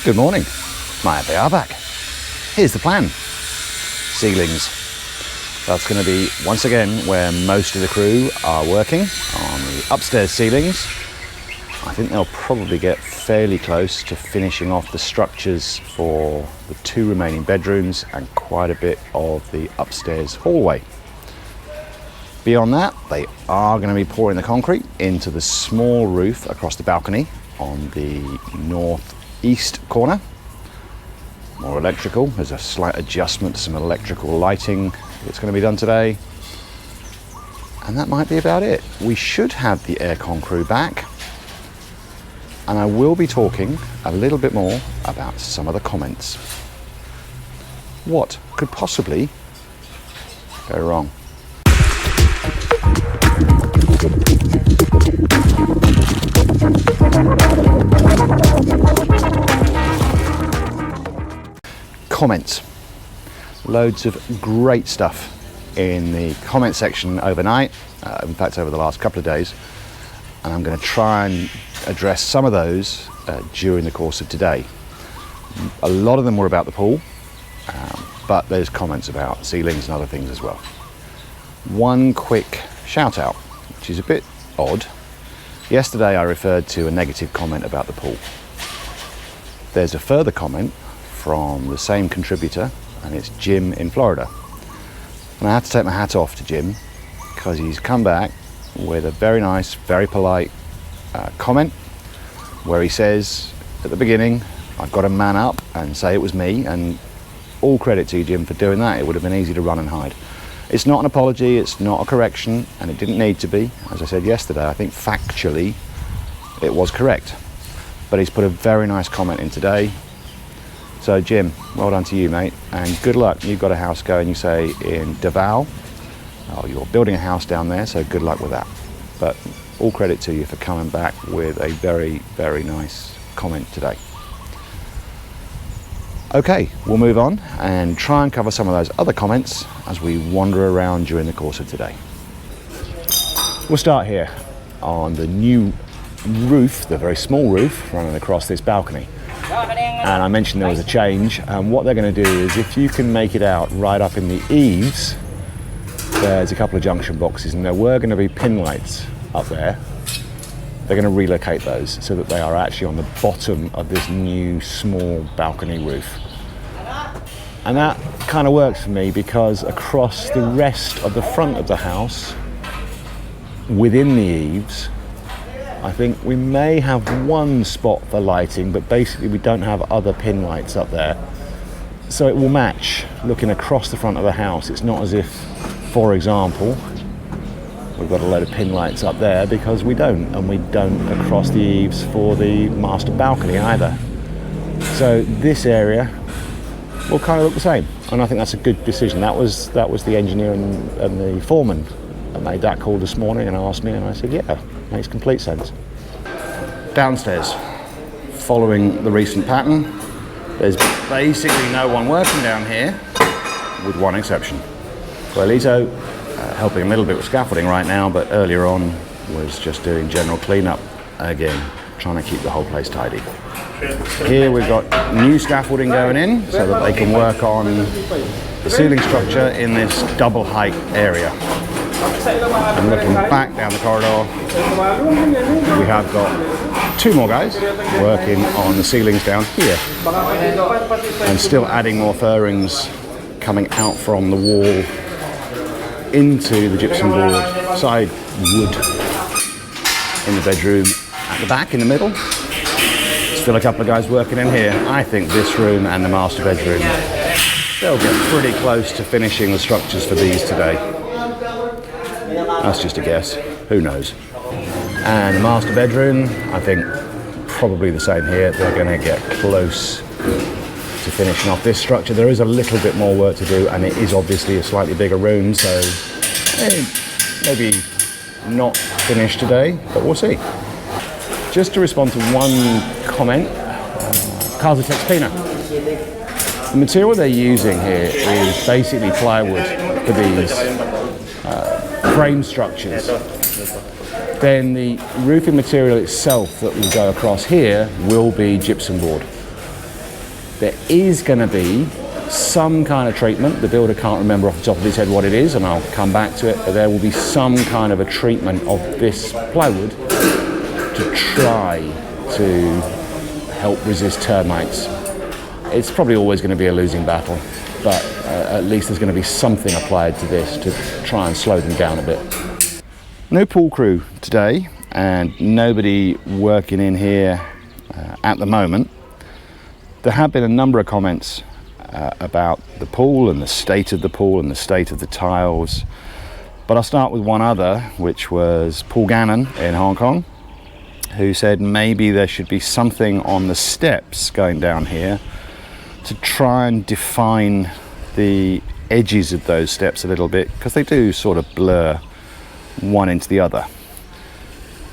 Good morning. They are back. Here's the plan. Ceilings. That's going to be, once again, where most of the crew are working, on the upstairs ceilings. I think they'll probably get fairly close to finishing off the structures for the 2 remaining bedrooms and quite a bit of the upstairs hallway. Beyond that, they are going to be pouring the concrete into the small roof across the balcony on the northeast corner. More electrical. There's a slight adjustment to some electrical lighting that's going to be done today. And that might be about it. We should have the Aircon crew back. And I will be talking a little bit more about some of the comments. What could possibly go wrong? Comments. Loads of great stuff in the comment section overnight, in fact over the last couple of days, and I'm going to try and address some of those during the course of today. A lot of them were about the pool, but there's comments about ceilings and other things as well. One quick shout out, which is a bit odd. Yesterday I referred to a negative comment about the pool. There's a further comment from the same contributor, and it's Jim in Florida. And I have to take my hat off to Jim because he's come back with a very nice, very polite comment where he says at the beginning, I've got to man up and say it was me, and all credit to you, Jim, for doing that. It would have been easy to run and hide. It's not an apology, it's not a correction, and it didn't need to be. As I said yesterday, I think factually it was correct. But he's put a very nice comment in today. So Jim, well done to you, mate, and good luck. You've got a house going, you say, in Davao. Oh, you're building a house down there, so good luck with that. But all credit to you for coming back with a very, very nice comment today. Okay, we'll move on and try and cover some of those other comments as we wander around during the course of today. We'll start here on the new roof, the very small roof running across this balcony. And I mentioned there was a change, and what they're going to do is, if you can make it out right up in the eaves, there's a couple of junction boxes, and there were going to be pin lights up there. They're going to relocate those so that they are actually on the bottom of this new small balcony roof. And that kind of works for me because across the rest of the front of the house, within the eaves, I think we may have one spot for lighting, but basically we don't have other pin lights up there. So it will match looking across the front of the house. It's not as if, for example, we've got a load of pin lights up there, because we don't, and we don't across the eaves for the master balcony either. So this area will kind of look the same, and I think that's a good decision. That was the engineer and the foreman that made that call this morning and asked me, and I said, yeah, makes complete sense. Downstairs, following the recent pattern, there's basically no one working down here, with one exception. Coelito, helping a little bit with scaffolding right now, but earlier on was just doing general cleanup again, trying to keep the whole place tidy. Here we've got new scaffolding going in so that they can work on the ceiling structure in this double height area. And looking back down the corridor, we have got 2 more guys working on the ceilings down here, and still adding more furrings coming out from the wall into the gypsum board side wood in the bedroom at the back in the middle. Still a couple of guys working in here. I think this room and the master bedroom, they'll get pretty close to finishing the structures for these today. That's just a guess, who knows. And the master bedroom, I think probably the same here. They're going to get close to finishing off this structure. There is a little bit more work to do, and it is obviously a slightly bigger room, so maybe not finished today, but we'll see. Just to respond to one comment, Casa Texpina. The material they're using here is basically plywood for these frame structures. Then the roofing material itself that will go across here will be gypsum board. There is going to be some kind of treatment. The builder can't remember off the top of his head what it is, and I'll come back to it, but there will be some kind of a treatment of this plywood to try to help resist termites. It's probably always going to be a losing battle, but at least there's going to be something applied to this to try and slow them down a bit. No pool crew today, and nobody working in here at the moment. There have been a number of comments about the pool and the state of the pool and the state of the tiles, but I'll start with one other, which was Paul Gannon in Hong Kong, who said maybe there should be something on the steps going down here to try and define the edges of those steps a little bit, because they do sort of blur one into the other.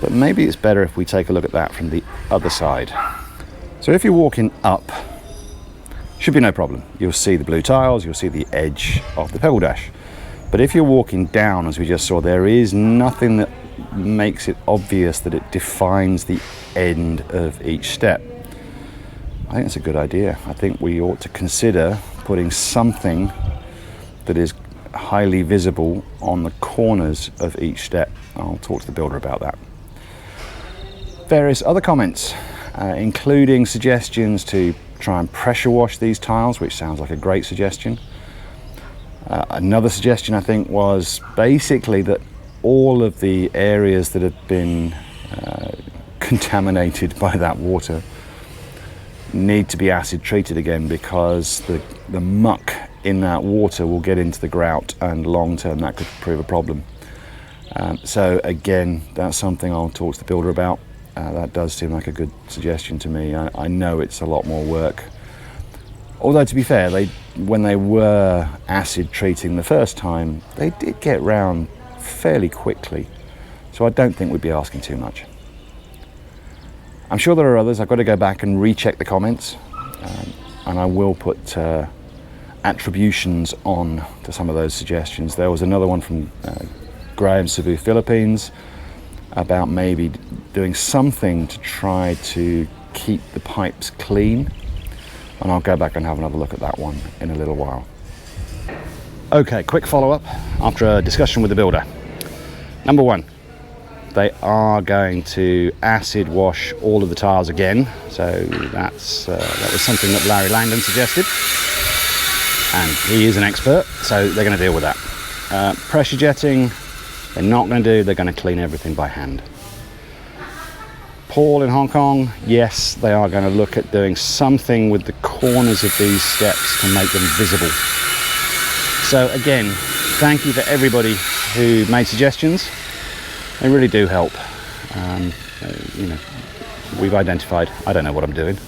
But maybe it's better if we take a look at that from the other side. So if you're walking up, should be no problem. You'll see the blue tiles, you'll see the edge of the pebble dash. But if you're walking down, as we just saw, there is nothing that makes it obvious that it defines the end of each step. I think it's a good idea. I think we ought to consider putting something that is highly visible on the corners of each step. I'll talk to the builder about that. Various other comments, including suggestions to try and pressure wash these tiles, which sounds like a great suggestion. Another suggestion I think was basically that all of the areas that have been contaminated by that water need to be acid treated again, because the muck in that water will get into the grout, and long term that could prove a problem. So again, that's something I'll talk to the builder about. That does seem like a good suggestion to me. I know it's a lot more work. Although to be fair, when they were acid treating the first time, they did get round fairly quickly. So I don't think we'd be asking too much. I'm sure there are others. I've got to go back and recheck the comments, and I will put attributions on to some of those suggestions. There was another one from Graham, Cebu, Philippines, about maybe doing something to try to keep the pipes clean, and I'll go back and have another look at that one in a little while. Okay, quick follow-up after a discussion with the builder. Number one, they are going to acid wash all of the tiles again, so that was something that Larry Langdon suggested, and he is an expert, so they're going to deal with that. Pressure jetting, they're not going to do. They're going to clean everything by hand. Paul in Hong Kong, yes, they are going to look at doing something with the corners of these steps to make them visible. So again, thank you for everybody who made suggestions. They really do help. We've identified, I don't know what I'm doing,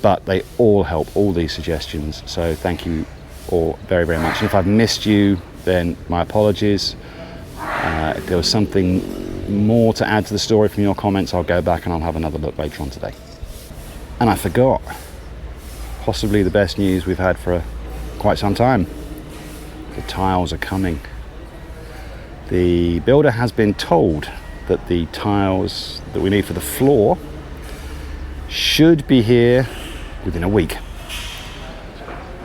but they all help, all these suggestions. So thank you all very, very much. And if I've missed you, then my apologies. If there was something more to add to the story from your comments, I'll go back and I'll have another look later on today. And I forgot, possibly the best news we've had for quite some time. The tiles are coming. The builder has been told that the tiles that we need for the floor should be here within a week.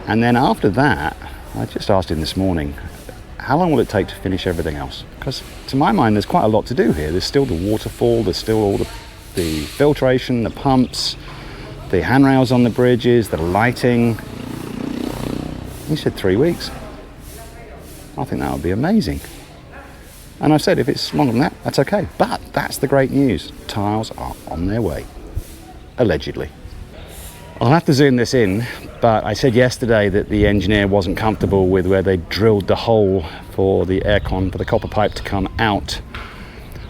And then after that, I just asked him this morning, how long will it take to finish everything else? Because to my mind, there's quite a lot to do here. There's still the waterfall, there's still all the filtration, the pumps, the handrails on the bridges, the lighting. He said 3 weeks. I think that would be amazing. And I've said if it's longer than that, that's okay. But that's the great news. Tiles are on their way, allegedly. I'll have to zoom this in, but I said yesterday that the engineer wasn't comfortable with where they drilled the hole for the aircon, for the copper pipe to come out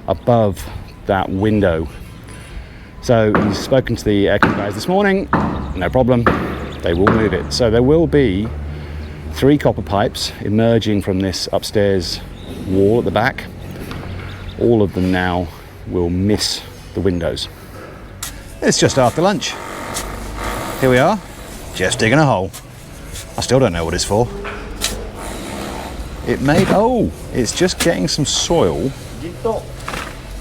above that window. So he's spoken to the aircon guys this morning, no problem, they will move it. So there will be 3 copper pipes emerging from this upstairs wall at the back. All of them now will miss the windows. It's just after lunch. Here we are, just digging a hole. I still don't know what it's for. It's just getting some soil,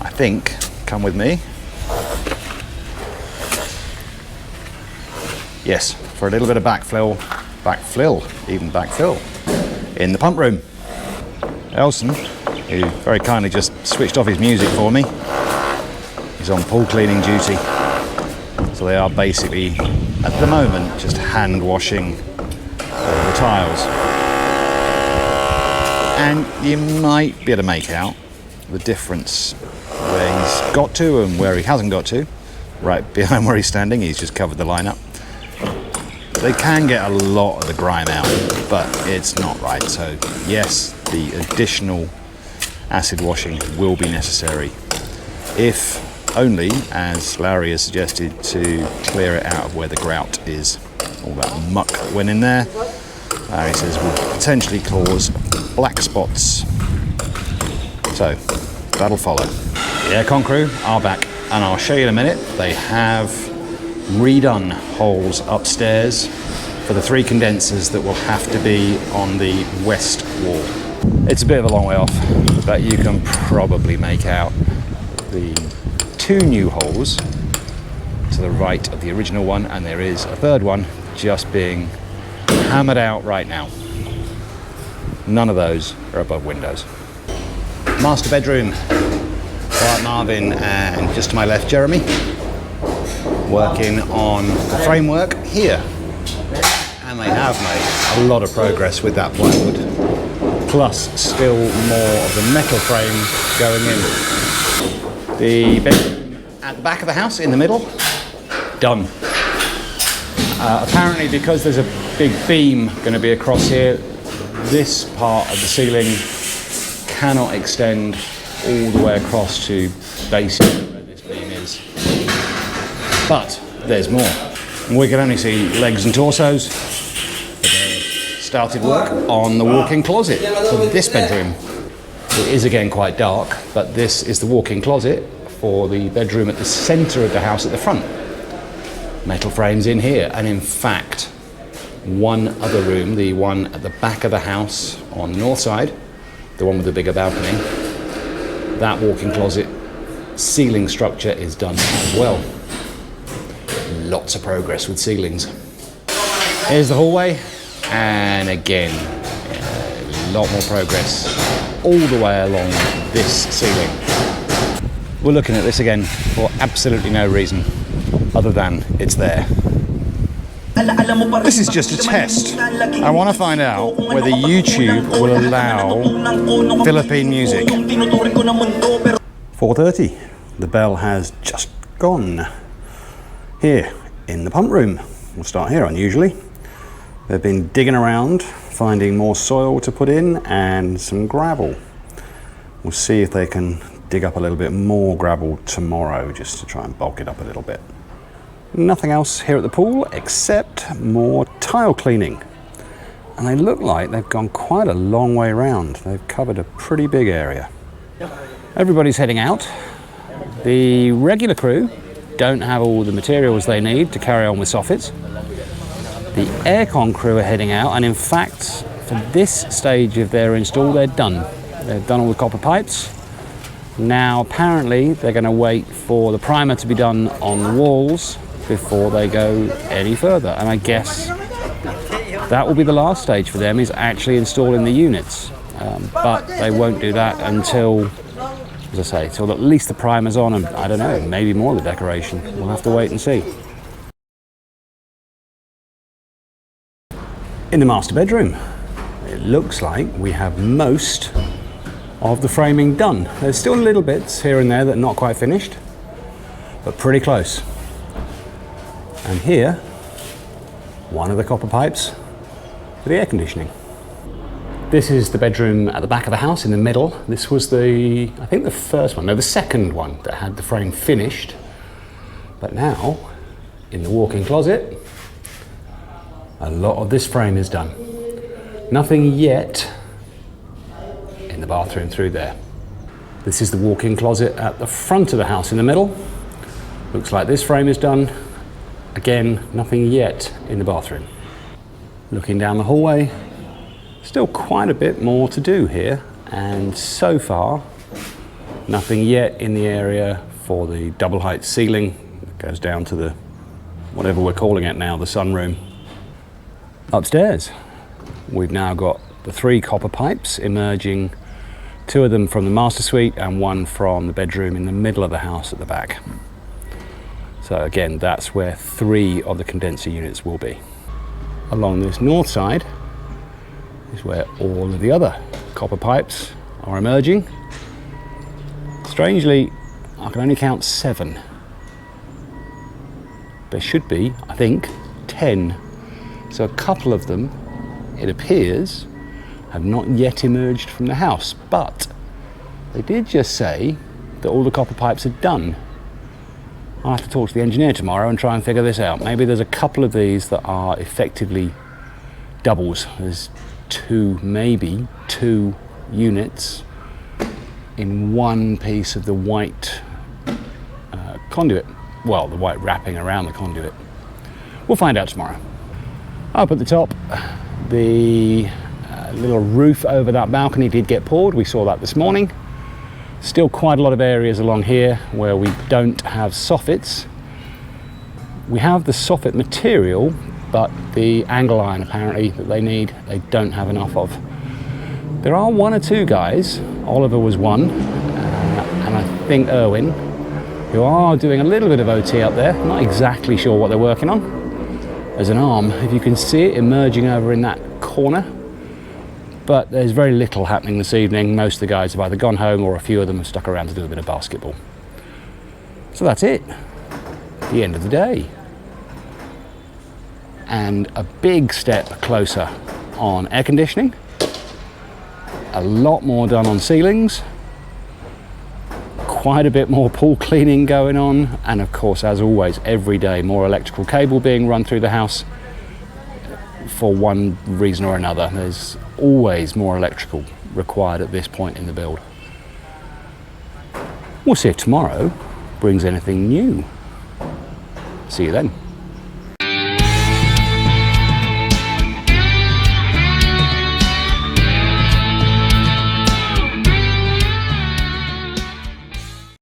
I think. Come with me. Yes, for a little bit of backfill in the pump room. Elson, who very kindly just switched off his music for me, is on pool cleaning duty. So they are basically, at the moment, just hand washing all the tiles. And you might be able to make out the difference where he's got to and where he hasn't got to. Right behind where he's standing, he's just covered the line up. They can get a lot of the grime out, but it's not right. So yes, the additional acid washing will be necessary, if only, as Larry has suggested, to clear it out of where the grout is. All that muck that went in there, Larry says, will potentially cause black spots. So that'll follow. The aircon crew are back, and I'll show you in a minute. They have redone holes upstairs for the 3 condensers that will have to be on the west wall. It's a bit of a long way off, but you can probably make out the 2 new holes to the right of the original one, and there is a 3rd one just being hammered out right now. None of those are above windows. Master bedroom. Right, Marvin, and just to my left, Jeremy, working on the framework here. And they have made a lot of progress with that plywood, plus still more of the metal frame going in. The bedroom at the back of the house, in the middle, done. Apparently, because there's a big beam going to be across here, this part of the ceiling cannot extend all the way across to basically where this beam is. But there's more. And we can only see legs and torsos. Started work on the walk-in closet for this bedroom. It is again quite dark, but this is the walk-in closet for the bedroom at the centre of the house at the front. Metal frames in here, and in fact, one other room, the one at the back of the house on the north side, the one with the bigger balcony, that walk-in closet ceiling structure is done as well. Lots of progress with ceilings. Here's the hallway, and again, a lot more progress all the way along this ceiling. We're looking at this again for absolutely no reason other than it's there. This is just a test. I want to find out whether YouTube will allow Philippine music. 4:30. The bell has just gone. Here in the pump room. We'll start here unusually. They've been digging around, finding more soil to put in and some gravel. We'll see if they can dig up a little bit more gravel tomorrow, just to try and bulk it up a little bit. Nothing else here at the pool except more tile cleaning. And they look like they've gone quite a long way around. They've covered a pretty big area. Everybody's heading out. The regular crew don't have all the materials they need to carry on with soffits. The aircon crew are heading out, and in fact, for this stage of their install, they're done. They've done all the copper pipes. Now, apparently, they're going to wait for the primer to be done on the walls before they go any further. And I guess that will be the last stage for them, is actually installing the units. But they won't do that until, as I say, till at least the primer's on, and I don't know, maybe more of the decoration. We'll have to wait and see. In the master bedroom, it looks like we have most of the framing done. There's still little bits here and there that are not quite finished, but pretty close. And here, one of the copper pipes for the air conditioning. This is the bedroom at the back of the house in the middle. This was I think the first one, no, the second one that had the frame finished. But now, in the walk-in closet, a lot of this frame is done. Nothing yet in the bathroom through there. This is the walk-in closet at the front of the house in the middle. Looks like this frame is done. Again, nothing yet in the bathroom. Looking down the hallway, still quite a bit more to do here, and so far, nothing yet in the area for the double height ceiling that goes down to the whatever we're calling it now, the sunroom. Upstairs, we've now got the 3 copper pipes emerging, 2 of them from the master suite and 1 from the bedroom in the middle of the house at the back. So again, that's where 3 of the condenser units will be. Along this north side is where all of the other copper pipes are emerging. Strangely, I can only count 7. There should be, I think, 10. So a couple of them, it appears, have not yet emerged from the house, but they did just say that all the copper pipes are done. I'll have to talk to the engineer tomorrow and try and figure this out. Maybe there's a couple of these that are effectively doubles. There's 2, maybe 2 units in one piece of the white conduit. Well, the white wrapping around the conduit. We'll find out tomorrow. Up at the top, the little roof over that balcony did get poured. We saw that this morning. Still quite a lot of areas along here where we don't have soffits. We have the soffit material, but the angle iron apparently that they need, they don't have enough of. There are 1 or 2 guys, Oliver was one, and I think Erwin, who are doing a little bit of OT up there. Not exactly sure what they're working on. There's an arm, if you can see it, emerging over in that corner. But there's very little happening this evening. Most of the guys have either gone home or a few of them have stuck around to do a bit of basketball. So that's it. The end of the day. And a big step closer on air conditioning. A lot more done on ceilings. Quite a bit more pool cleaning going on, and of course, as always, every day more electrical cable being run through the house for one reason or another. There's always more electrical required at this point in the build. We'll see if tomorrow brings anything new. See you then.